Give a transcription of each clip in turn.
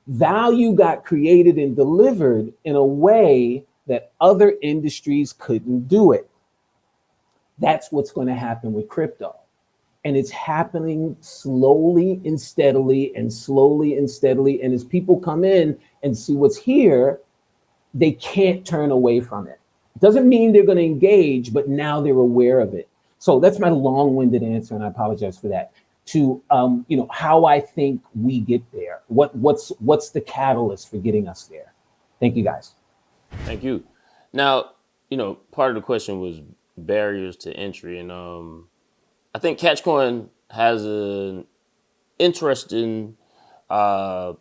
Value got created and delivered in a way that other industries couldn't do it. That's what's going to happen with crypto. And it's happening slowly and steadily and slowly and steadily. And as people come in and see what's here, they can't turn away from it. Doesn't mean they're going to engage, but now they're aware of it. So that's my long-winded answer, and I apologize for that. To how I think we get there. What's the catalyst for getting us there? Thank you, guys. Thank you. Now, part of the question was barriers to entry, and I think Catchcoin has an interesting uh,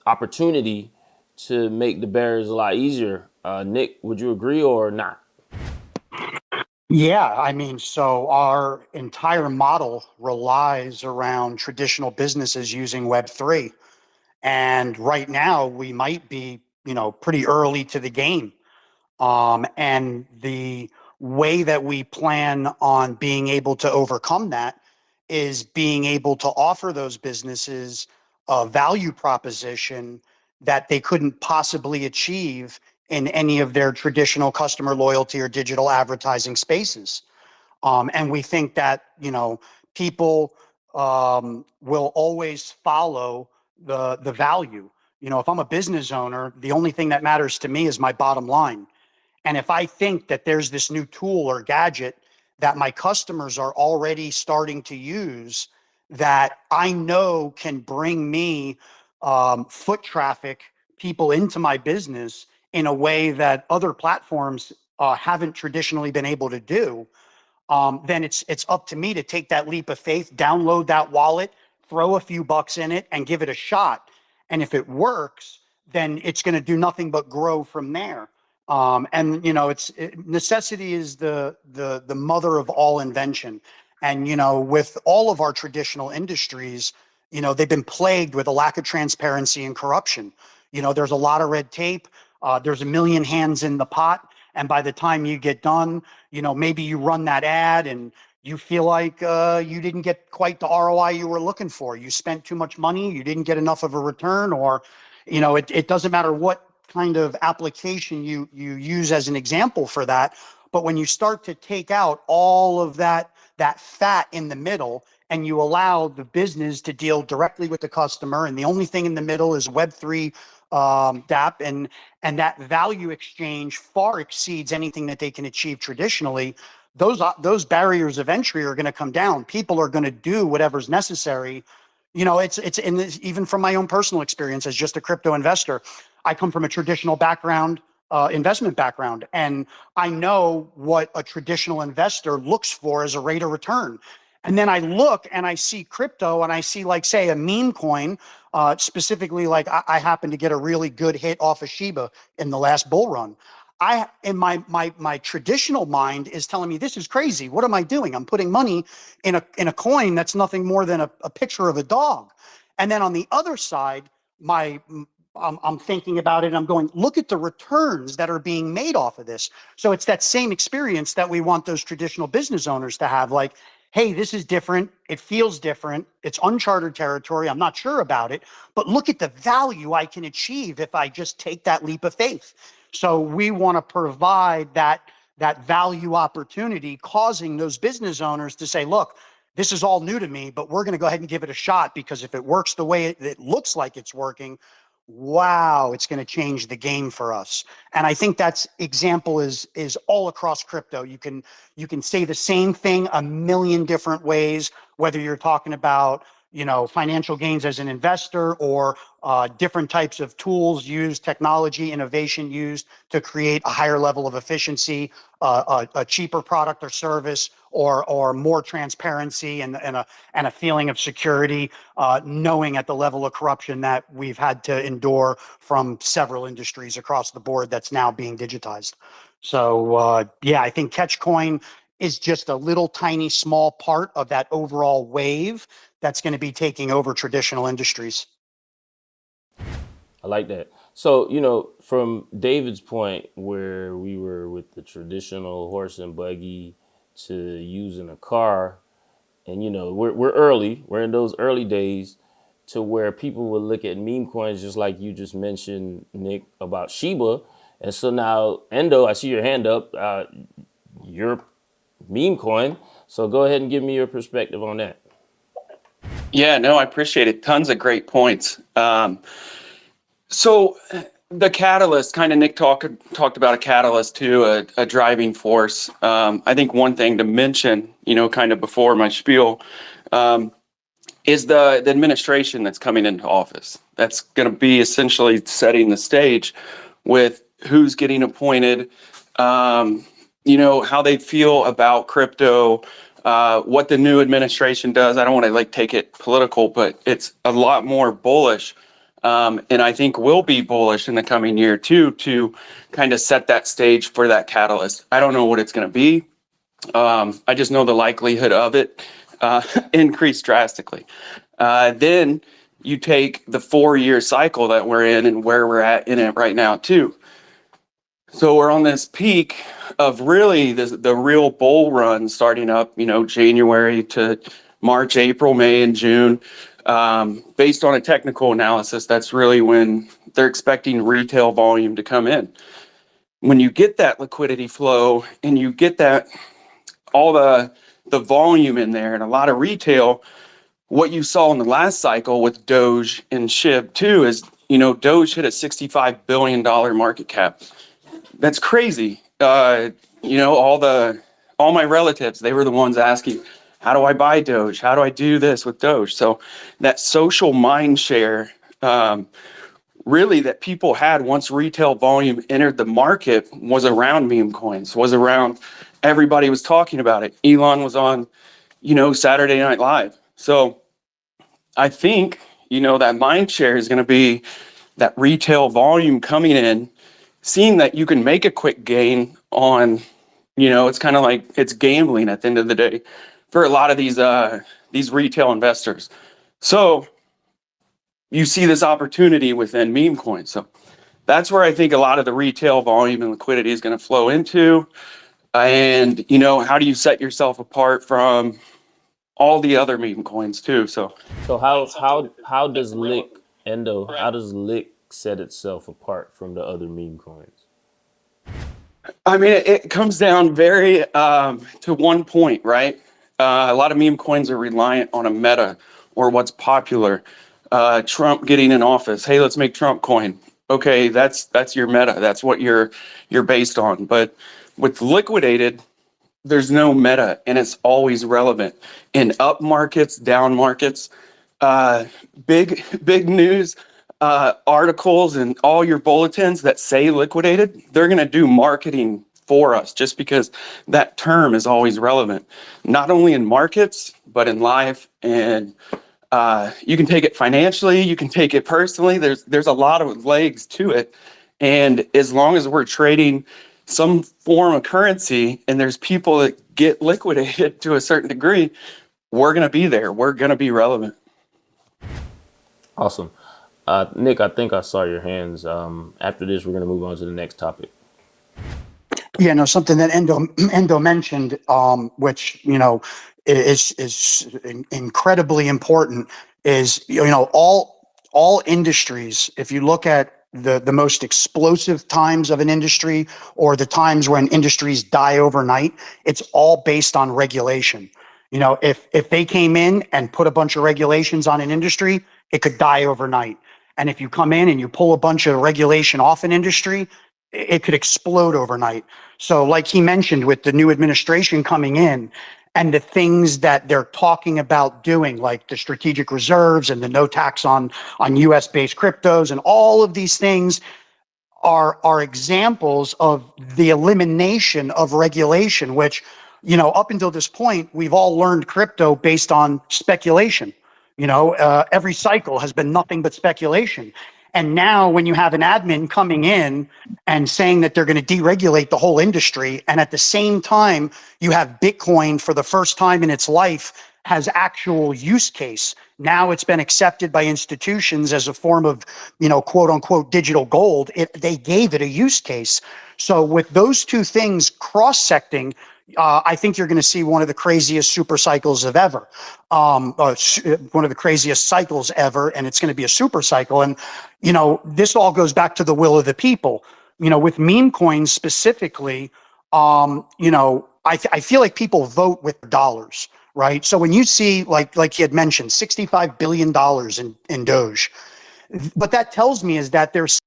opportunity to make the barriers a lot easier. Nick, would you agree or not? Yeah, I mean, so our entire model relies around traditional businesses using Web3. And right now we might be, pretty early to the game. And the way that we plan on being able to overcome that is being able to offer those businesses a value proposition that they couldn't possibly achieve in any of their traditional customer loyalty or digital advertising spaces. And we think that, people will always follow the value. If I'm a business owner, the only thing that matters to me is my bottom line. And if I think that there's this new tool or gadget that my customers are already starting to use that I know can bring me foot traffic, people into my business in a way that other platforms haven't traditionally been able to do, then it's up to me to take that leap of faith, download that wallet, throw a few bucks in it, and give it a shot. And if it works, then it's going to do nothing but grow from there. And necessity is the mother of all invention. And with all of our traditional industries, they've been plagued with a lack of transparency and corruption. There's a lot of red tape. There's a million hands in the pot. And by the time you get done, maybe you run that ad and you feel like you didn't get quite the ROI you were looking for. You spent too much money, you didn't get enough of a return, or, it doesn't matter what kind of application you use as an example for that. But when you start to take out all of that fat in the middle and you allow the business to deal directly with the customer, and the only thing in the middle is Web3 DApp, and that value exchange far exceeds anything that they can achieve traditionally, those barriers of entry are going to come down. People are going to do whatever's necessary. It's in this, even from my own personal experience as just a crypto investor. I come from a traditional background, investment background, and I know what a traditional investor looks for as a rate of return. And then I look and I see crypto and I see, like, say, a meme coin, specifically, like I happen to get a really good hit off of Shiba in the last bull run. I, in my traditional mind, is telling me this is crazy. What am I doing? I'm putting money in a coin that's nothing more than a picture of a dog. And then on the other side, I'm thinking about it and I'm going, look at the returns that are being made off of this. So it's that same experience that we want those traditional business owners to have. Like, hey, this is different. It feels different. It's uncharted territory. I'm not sure about it, but look at the value I can achieve if I just take that leap of faith. So we want to provide that value opportunity, causing those business owners to say, look, this is all new to me, but we're going to go ahead and give it a shot, because if it works the way it looks like it's working, wow, it's going to change the game for us. And I think that's example is all across crypto. You can say the same thing a million different ways, whether you're talking about financial gains as an investor, or different types of tools used, technology, innovation used to create a higher level of efficiency, a cheaper product or service, or more transparency and a feeling of security, knowing at the level of corruption that we've had to endure from several industries across the board that's now being digitized. So yeah, I think Catchcoin is just a little tiny small part of that overall wave that's going to be taking over traditional industries. I like that. So, from David's point where we were with the traditional horse and buggy to using a car, and we're early, we're in those early days. to where people would look at meme coins just like you just mentioned, Nick, about Shiba. And so now, Endo, I see your hand up. You're meme coin. So go ahead and give me your perspective on that. Yeah, no, I appreciate it. Tons of great points. So the catalyst, kind of Nick talked about a catalyst too, a driving force. I think one thing to mention, kind of before my spiel, is the administration that's coming into office. That's going to be essentially setting the stage with who's getting appointed, how they feel about crypto, what the new administration does. I don't want to take it political, but it's a lot more bullish. And I think will be bullish in the coming year too, to kind of set that stage for that catalyst. I don't know what it's going to be. I just know the likelihood of it increased drastically. Then you take the 4-year cycle that we're in and where we're at in it right now too. So we're on this peak of really the real bull run starting up, January to March, April, May, and June. Based on a technical analysis, that's really when they're expecting retail volume to come in. When you get that liquidity flow and you get that all the volume in there and a lot of retail, what you saw in the last cycle with Doge and SHIB too is, Doge hit a $65 billion market cap. That's crazy. All my relatives, they were the ones asking, how do I buy Doge? How do I do this with Doge? So that social mind share, really that people had once retail volume entered the market was around meme coins, was around, everybody was talking about it. Elon was on, Saturday Night Live. So I think, that mind share is going to be that retail volume coming in, seeing that you can make a quick gain on, it's kind of like it's gambling at the end of the day for a lot of these retail investors. So you see this opportunity within meme coins. So that's where I think a lot of the retail volume and liquidity is going to flow into. And, how do you set yourself apart from all the other meme coins too? So how does Lick, Endo, how does Lick set itself apart from the other meme coins? I mean, it comes down very to one point, right? A lot of meme coins are reliant on a meta or what's popular. Trump getting in office. Hey, let's make Trump coin. Okay, that's your meta. That's what you're based on. But with liquidated, there's no meta, and it's always relevant in up markets, down markets. Big news. Articles and all your bulletins that say liquidated, they're going to do marketing for us just because that term is always relevant, not only in markets, but in life. And you can take it financially, you can take it personally. There's a lot of legs to it. And as long as we're trading some form of currency and there's people that get liquidated to a certain degree, we're going to be there. We're going to be relevant. Awesome. Nick, I think I saw your hands. After this, we're going to move on to the next topic. Yeah, no, something that Endo mentioned, which, is incredibly important is, all industries, if you look at the most explosive times of an industry or the times when industries die overnight, it's all based on regulation. If they came in and put a bunch of regulations on an industry, it could die overnight. And if you come in and you pull a bunch of regulation off an industry, it could explode overnight. So like he mentioned, with the new administration coming in and the things that they're talking about doing, like the strategic reserves and the no tax on US based cryptos, and all of these things are examples of the elimination of regulation, which, up until this point, we've all learned crypto based on speculation. Every cycle has been nothing but speculation. And now when you have an admin coming in and saying that they're going to deregulate the whole industry, and at the same time, you have Bitcoin for the first time in its life has actual use case. Now it's been accepted by institutions as a form of, quote unquote, digital gold. They gave it a use case. So with those two things cross-secting, I think you're going to see one of the craziest super cycles of ever, one of the craziest cycles ever, and it's going to be a super cycle. And, this all goes back to the will of the people. With meme coins specifically, I feel like people vote with dollars, right? So when you see, like you had mentioned, $65 billion in Doge, what that tells me is that there's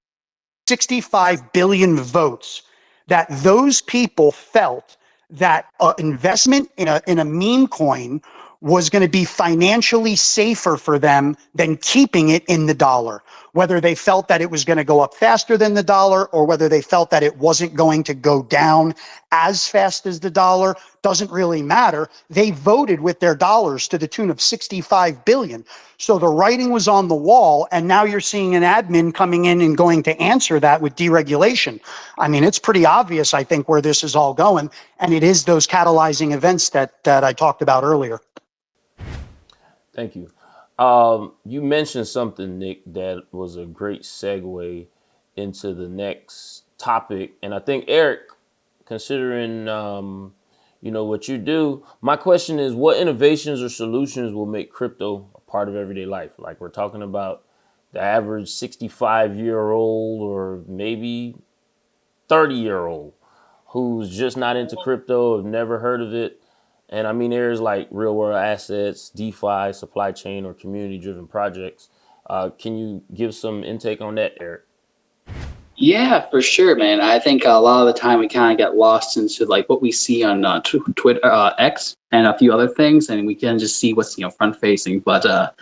65 billion votes that those people felt that investment in a meme coin was going to be financially safer for them than keeping it in the dollar. Whether they felt that it was going to go up faster than the dollar or whether they felt that it wasn't going to go down as fast as the dollar doesn't really matter. They voted with their dollars to the tune of 65 billion. So the writing was on the wall, and now you're seeing an admin coming in and going to answer that with deregulation. I mean, it's pretty obvious, I think, where this is all going, and it is those catalyzing events that I talked about earlier. Thank you. You mentioned something, Nick, that was a great segue into the next topic. And I think, Eric, considering, what you do, my question is, what innovations or solutions will make crypto a part of everyday life? Like, we're talking about the average 65-year-old or maybe 30-year-old who's just not into crypto, have never heard of it. And I mean, areas like real world assets, DeFi, supply chain, or community driven projects. Can you give some intake on that, Eric? Yeah, for sure, man. I think a lot of the time we kind of get lost into like what we see on Twitter, X, and a few other things, and we can just see what's front facing. But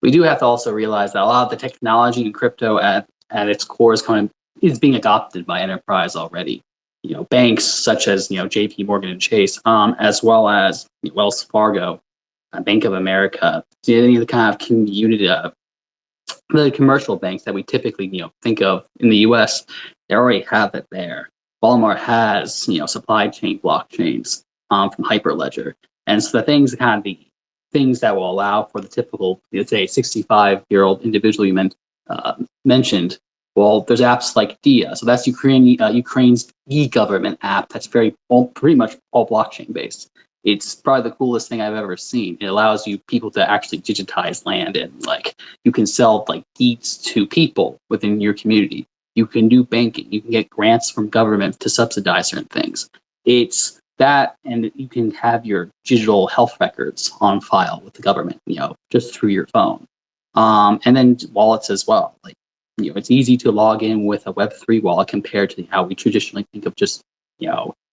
we do have to also realize that a lot of the technology in crypto at its core is being adopted by enterprise already. Banks such as JP Morgan and Chase, as well as Wells Fargo, Bank of America, any of the kind of community, the commercial banks that we typically think of in the U.S. They already have it there. Walmart has supply chain blockchains from Hyperledger, and so the things that will allow for the typical, let's say, 65-year-old individual you mentioned. Well, there's apps like Dia. So that's Ukraine's e-government app that's pretty much all blockchain based. It's probably the coolest thing I've ever seen. It allows people to actually digitize land, and you can sell deeds to people within your community. You can do banking. You can get grants from government to subsidize certain things. It's that, and you can have your digital health records on file with the government, just through your phone. And then wallets as well. It's easy to log in with a Web3 wallet compared to how we traditionally think of just,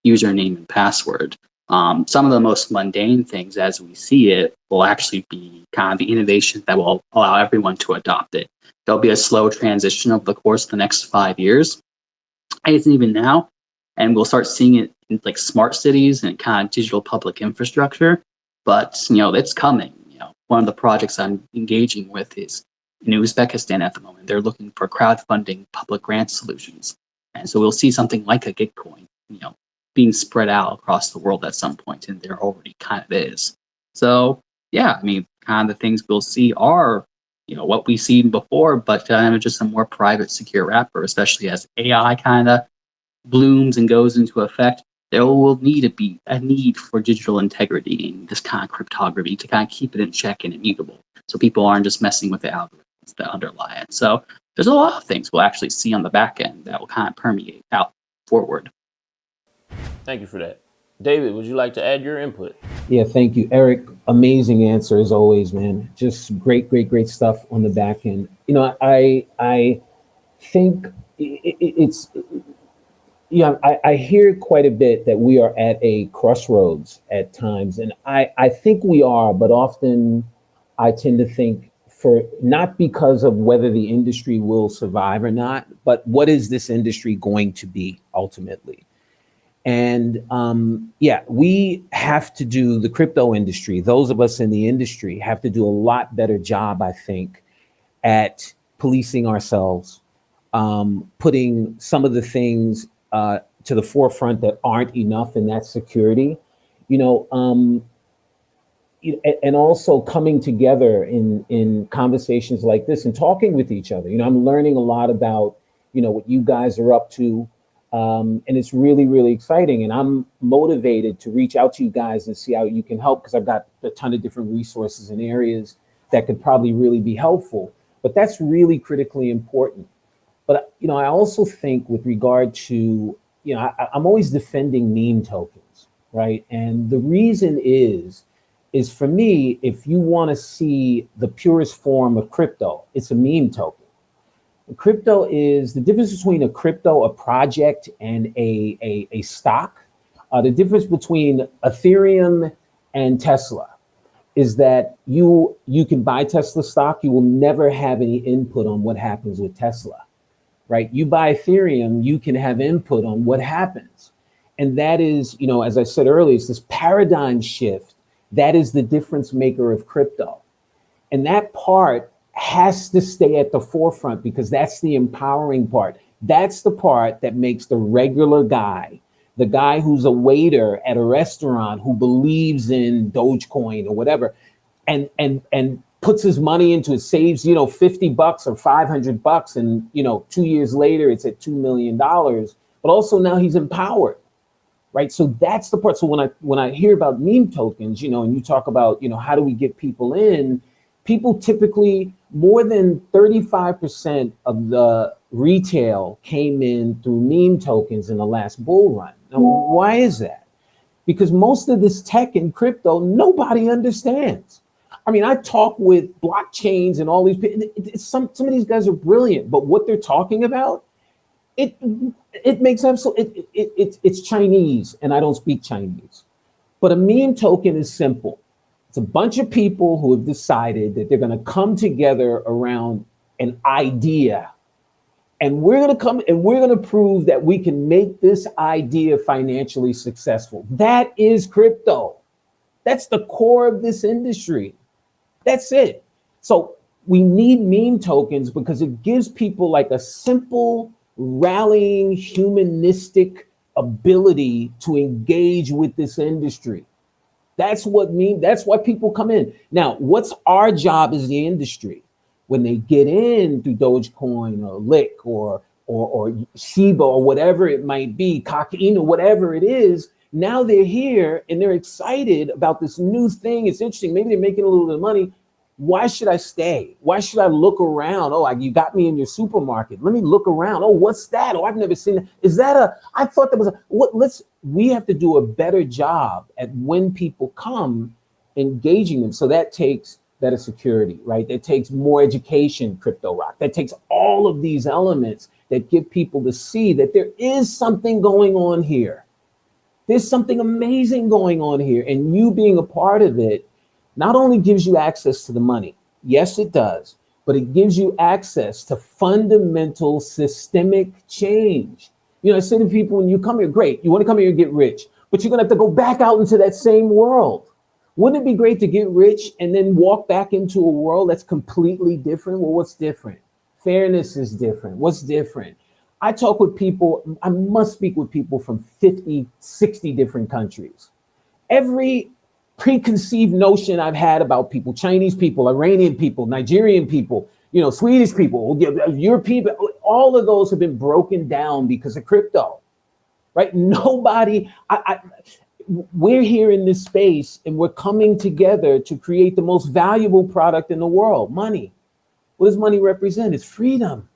username and password. Some of the most mundane things as we see it will actually be kind of the innovation that will allow everyone to adopt it. There'll be a slow transition over the course of the next 5 years. It's even now, and we'll start seeing it in smart cities and kind of digital public infrastructure. But, it's coming. One of the projects I'm engaging with is in Uzbekistan at the moment. They're looking for crowdfunding public grant solutions. And so we'll see something like a Gitcoin, being spread out across the world at some point, and there already kind of is. So, yeah, I mean, kind of the things we'll see are, what we've seen before, but just a more private, secure wrapper, especially as AI kind of blooms and goes into effect. There will need to be a need for digital integrity and this kind of cryptography to kind of keep it in check and immutable, so people aren't just messing with the algorithms that underlie it. So there's a lot of things we'll actually see on the back end that will kind of permeate out forward. Thank you for that. David, would you like to add your input? Yeah, thank you, Eric. Amazing answer as always, man. Just great stuff on the back end. I think it's. I hear quite a bit that we are at a crossroads at times, and I think we are, but often I tend to think for not because of whether the industry will survive or not, but what is this industry going to be ultimately? And we have to do, the crypto industry, those of us in the industry have to do a lot better job, I think, at policing ourselves, putting some of the things to the forefront that aren't enough in that security, and also coming together in conversations like this and talking with each other. I'm learning a lot about, what you guys are up to. And it's really, really exciting. And I'm motivated to reach out to you guys and see how you can help, because I've got a ton of different resources and areas that could probably really be helpful. But that's really critically important. But, I also think with regard to, I'm always defending meme tokens, right? And the reason is for me, if you want to see the purest form of crypto, it's a meme token. Crypto is the difference between a crypto, a project, and a stock. The difference between Ethereum and Tesla is that you can buy Tesla stock. You will never have any input on what happens with Tesla, right? You buy Ethereum, you can have input on what happens. And that is, as I said earlier, it's this paradigm shift. That is the difference maker of crypto. And that part has to stay at the forefront, because that's the empowering part. That's the part that makes the regular guy, the guy who's a waiter at a restaurant who believes in Dogecoin or whatever, and puts his money into it, saves, $50 or $500, and 2 years later it's at $2 million. But also now he's empowered, right? So that's the part. So when I hear about meme tokens, and you talk about, how do we get people in? People typically, more than 35% of the retail came in through meme tokens in the last bull run. Now, why is that? Because most of this tech and crypto, nobody understands. I mean, I talk with blockchains and all these people. Some of these guys are brilliant, but what they're talking about, it makes absolute. It's Chinese, and I don't speak Chinese. But a meme token is simple. It's a bunch of people who have decided that they're going to come together around an idea. And we're going to prove that we can make this idea financially successful. That is crypto. That's the core of this industry. That's it. So we need meme tokens because it gives people like a simple, rallying, humanistic ability to engage with this industry. That's why people come in. Now, what's our job as the industry? When they get in through Dogecoin or Lick or Shiba or whatever it might be, Cocaine or whatever it is, now they're here and they're excited about this new thing. It's interesting. Maybe they're making a little bit of money. Why should I stay? Why should I look around? Oh, you got me in your supermarket. Let me look around. Oh, what's that? Oh, I've never seen that. Is that I thought that was we have to do a better job at when people come engaging them. So that takes better security, right? That takes more education, Crypto Rock. That takes all of these elements that give people to see that there is something going on here. There's something amazing going on here. And you being a part of it not only gives you access to the money, yes, it does, but it gives you access to fundamental systemic change. I say to people, when you come here, great, you want to come here and get rich, but you're going to have to go back out into that same world. Wouldn't it be great to get rich and then walk back into a world that's completely different? Well, what's different? Fairness is different. What's different? I talk with people, I must speak with people from 50, 60 different countries. Every preconceived notion I've had about people, Chinese people, Iranian people, Nigerian people, Swedish people, European, all of those have been broken down because of crypto, right? Nobody, we're here in this space and we're coming together to create the most valuable product in the world, money. What does money represent? It's freedom.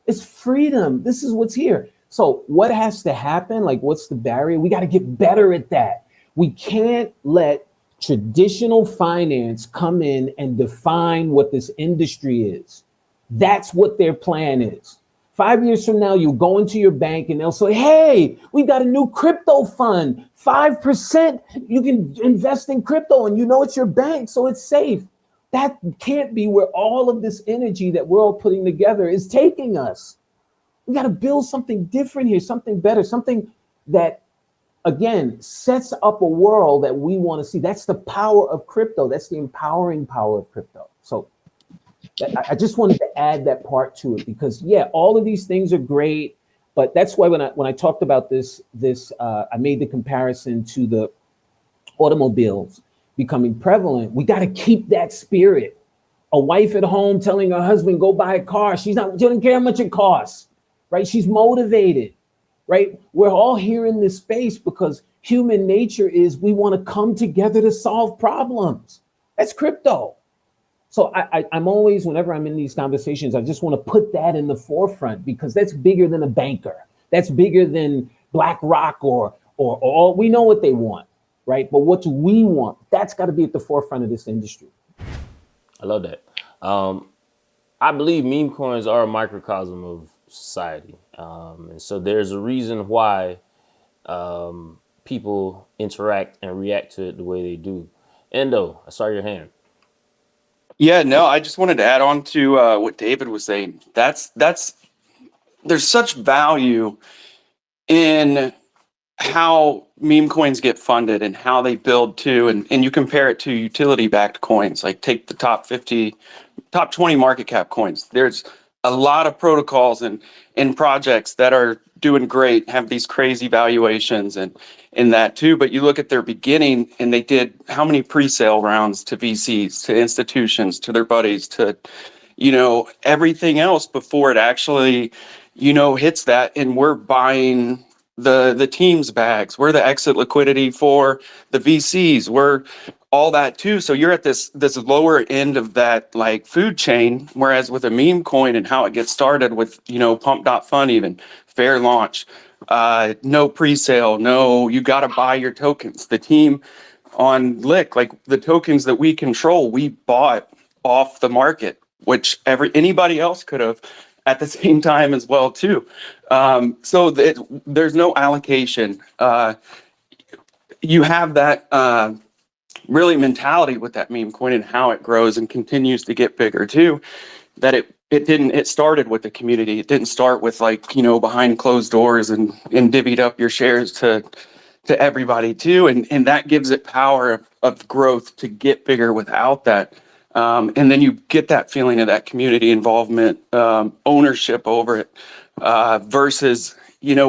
It's freedom. This is what's here. So what has to happen? Like, what's the barrier? We got to get better at that. We can't let traditional finance come in and define what this industry is. That's what their plan is. 5 years from now, you go into your bank and they'll say, hey, we got a new crypto fund, 5%. You can invest in crypto and it's your bank, so it's safe. That can't be where all of this energy that we're all putting together is taking us. We got to build something different here, something better, something that, again, sets up a world that we want to see. That's the power of crypto. That's the empowering power of crypto. So I just wanted to add that part to it because, yeah, all of these things are great. But that's why when I talked about this, I made the comparison to the automobiles becoming prevalent. We got to keep that spirit. A wife at home telling her husband, go buy a car. She doesn't care how much it costs, right? She's motivated. right? We're all here in this space because human nature is we want to come together to solve problems. That's crypto. So I'm always, whenever I'm in these conversations, I just want to put that in the forefront because that's bigger than a banker. That's bigger than BlackRock or all. We know what they want, right? But what do we want? That's got to be at the forefront of this industry. I love that. I believe meme coins are a microcosm of society. And so there's a reason why people interact and react to it the way they do. Endo, I saw your hand. Yeah, no, I just wanted to add on to what David was saying. That's there's such value in how meme coins get funded and how they build too, and you compare it to utility backed coins, like take the top 50, top 20 market cap coins. There's a lot of protocols and projects that are doing great, have these crazy valuations and in that too. But you look at their beginning and they did how many pre-sale rounds to VCs, to institutions, to their buddies, to, everything else before it actually, hits that. And we're buying the team's bags. We're the exit liquidity for the VCs. We're all that too. So you're at this lower end of that like food chain. Whereas with a meme coin and how it gets started with, pump.fun, even fair launch, no pre-sale, no, you got to buy your tokens. The team on Lick, like the tokens that we control, we bought off the market, which anybody else could have at the same time as well too. So there's no allocation. You have that really mentality with that meme coin and how it grows and continues to get bigger too, that it started with the community. It didn't start with behind closed doors and divvied up your shares to everybody too. And that gives it power of growth to get bigger without that. And then you get that feeling of that community involvement, ownership over it, versus,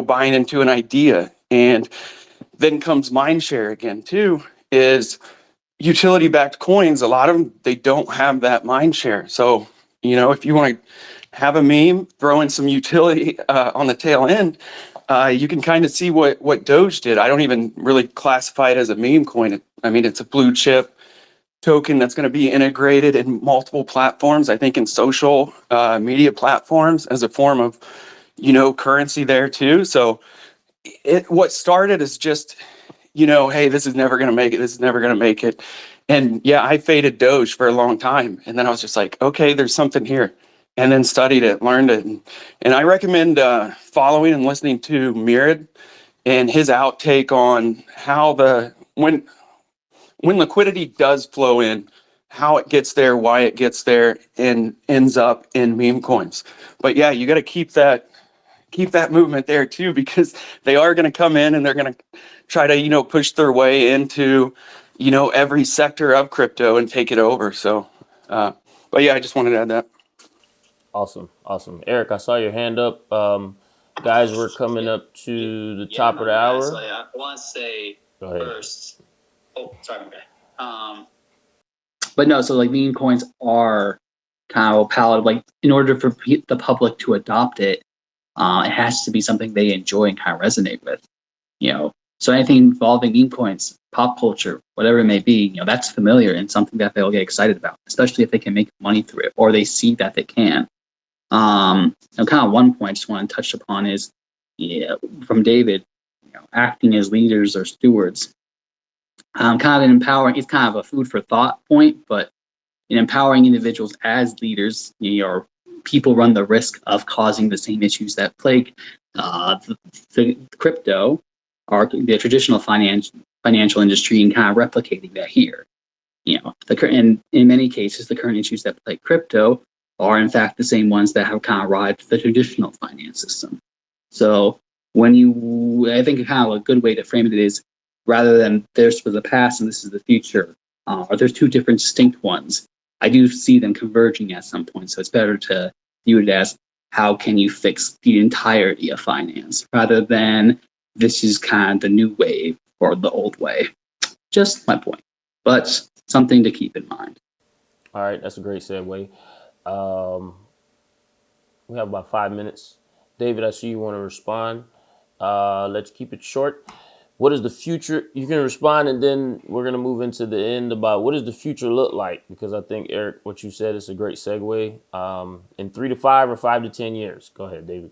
buying into an idea. And then comes mindshare again too, is utility backed coins. A lot of them, they don't have that mindshare. So, if you want to have a meme, throw in some utility on the tail end, you can kind of see what Doge did. I don't even really classify it as a meme coin. It's a blue chip token that's going to be integrated in multiple platforms. I think in social media platforms as a form of, currency there too. So what started is just, hey, this is never going to make it. This is never going to make it. And yeah, I faded Doge for a long time. And then I was just like, okay, there's something here. And then studied it, learned it. And I recommend following and listening to Mirad and his outtake on how when liquidity does flow in, how it gets there, why it gets there, and ends up in meme coins. But yeah, you got to keep that movement there too, because they are going to come in and they're going to try to, push their way into, every sector of crypto and take it over. So, but yeah, I just wanted to add that. Awesome. Eric, I saw your hand up. Guys, we're coming up to the top of the hour. So I want to say first. Oh, sorry, okay. But no, so like meme coins are kind of palatable. Like in order for the public to adopt it, it has to be something they enjoy and kind of resonate with. So anything involving meme coins, pop culture, whatever it may be, that's familiar and something that they'll get excited about, especially if they can make money through it or they see that they can. Kind of one point I just want to touch upon is from David, acting as leaders or stewards. Kind of an empowering, it's kind of a food for thought point, but in empowering individuals as leaders, people run the risk of causing the same issues that plague the crypto or the traditional financial industry and kind of replicating that here. In many cases, the current issues that plague crypto are in fact the same ones that have kind of arrived the traditional finance system. So I think kind of a good way to frame it is, rather than there's for the past and this is the future, or there's two different distinct ones, I do see them converging at some point. So it's better to view it as how can you fix the entirety of finance rather than this is kind of the new wave or the old way. Just my point, but something to keep in mind. All right, that's a great segue. We have about 5 minutes. David, I see you want to respond. Let's keep it short. What is the future? You can respond, and then we're gonna move into the end about what does the future look like? Because I think Eric, what you said is a great segue. In 3 to 5 or 5 to 10 years. Go ahead, David.